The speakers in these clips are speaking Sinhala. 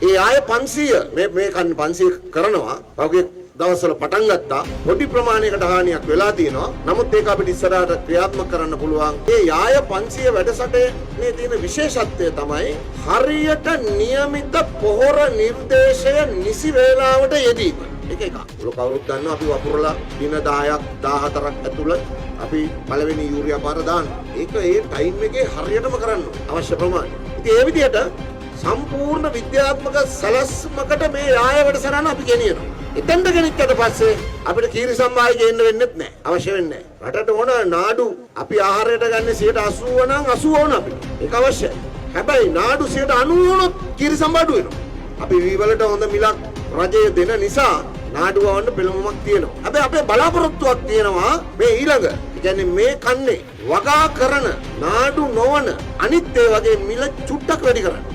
ඒ ආය 500 මේ කන්නේ 500 කරනවා. පහුගිය දවස්වල පටන් ගත්තා. පොඩි ප්‍රමාණයකට හානියක් වෙලා තියෙනවා. නමුත් ඒක අපිට ඉස්සරහට ක්‍රියාත්මක කරන්න පුළුවන්. ඒ යාය 500 වැඩසටහනේ තියෙන විශේෂත්වය තමයි හරියට નિયમિત පොහොර නිර්දේශය නිසි වේලාවට යෙදීම. ඒක එක. කවුරුත් දන්නවා අපි වපුරලා දින 10ක් 14ක් ඇතුළත අපි පළවෙනි යූරියා පාර දානවා. ඒක ඒ ටයිම් එකේ හරියටම කරන්න අවශ්‍ය ප්‍රමාණය. ඉතින් ඒ විදිහට සම්පූර්ණ විද්‍යාත්මක සැලැස්මකට මේ යාය වැඩසටහන අපි ගෙනියනවා. එතෙන්ට ගෙනිච්චට පස්සේ අපිට කීරි සම්මායි ගේන්න වෙන්නෙත් නැහැ. අවශ්‍ය වෙන්නේ නැහැ. රටට ඕන නාඩු අපි ආහාරයට ගන්න 80% නම් 80 ඕන අපිට. ඒක අවශ්‍යයි. හැබැයි නාඩු 90 වුණොත් කීරි සම්බාඩු වෙනවා. අපි වී වලට හොඳ මිලක් රජය දෙන නිසා නාඩු වවන්න පෙළඹුමක් තියෙනවා. හැබැයි අපේ බලාපොරොත්තුවක් තියෙනවා මේ ඊළඟ. ඒ කියන්නේ මේ කන්නේ වගා කරන නාඩු නොවන අනිත් ඒ වගේ මිල චුට්ටක් වැඩි කරන්න.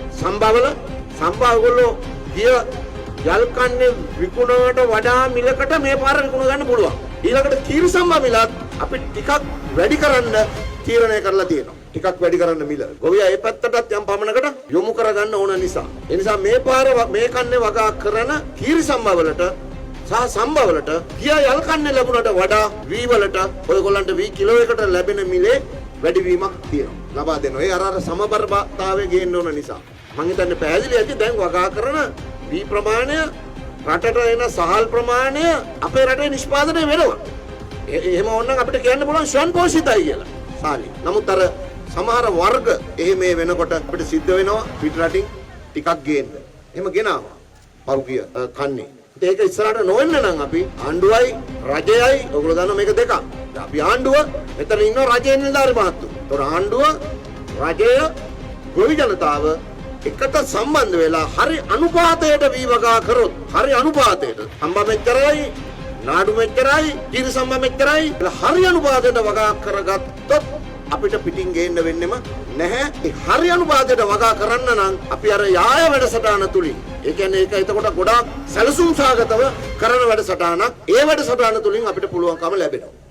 සම්භාවගොල්ලෝ ගිය යල් කන්නේ විකුණනට වඩා මිලකට මේ පාර විකුණ ගන්න පුළුවන්. ඊළඟට කීරි සම්භා මිලත් අපි ටිකක් වැඩි කරන්න තීරණය කරලා තියෙනවා. ටිකක් වැඩි කරන්න මිල. ගොවියා මේ පැත්තටත් යම් පමණකට යොමු කරගන්න ඕන නිසා. ඒ නිසා මේ පාර මේ කන්නේ වගා කරන කීරි සම්භා වලට සහ සම්භා වලට ගිය යල් කන්නේ ලැබුණට වඩා වී වලට ඔයගොල්ලන්ට වී කිලෝ එකට ලැබෙන මිලේ වැඩිවීමක් තියෙනවා. ලබා දෙනවා. ඒ අර සමබරතාවය ගේන්න ඕන නිසා. මම හිතන්නේ පැහැදිලි ඇති දැන් වගා කරන වී ප්‍රමාණය රටට එන සහල් ප්‍රමාණය අපේ රටේ නිෂ්පාදනය වෙනවා. එහෙම වුණනම් අපිට කියන්න පුළුවන් ස්වයංපෝෂිතයි කියලා. සාලි. නමුත් අර සමහර වර්ග එහෙම වෙනකොට අපිට සිද්ධ වෙනවා පිට රටින් ටිකක් ගේන්න. එහෙම ගෙනාවා. පෞගිය කන්නේ. ඒක ඉස්සරහට නොවෙන්න නම් අපි ආණ්ඩුවයි රජයයි ඔයගොල්ලෝ දන්නවා මේක දෙකක්. අපි ආණ්ඩුව මෙතන ඉන්න රජයේ නිලධාරි මහත්තුරු. ඒතොර ආණ්ඩුව රජය ගොවි ජනතාව එකට සම්බන්ධ වෙලා හරි අනුපාතයට වී වගා කරොත් හරි අනුපාතයට සම්බා මෙච්චරයි නාඩු මෙච්චරයි කීරි සම්බා මෙච්චරයි හරි අනුපාතයට වගා කරගත්තොත් අපිට පිටින් ගේන්න වෙන්නෙම නැහැ. ඒ හරි අනුපාතයට වගා කරන්න නම් අපි අර යාය වැඩසටහන තුලින් ඒ කියන්නේ ඒක එතකොට ගොඩාක් සැලසුම් සහගතව කරන වැඩසටහනක්. ඒ වැඩසටහන තුලින් අපිට පුළුවන්කම ලැබෙනවා.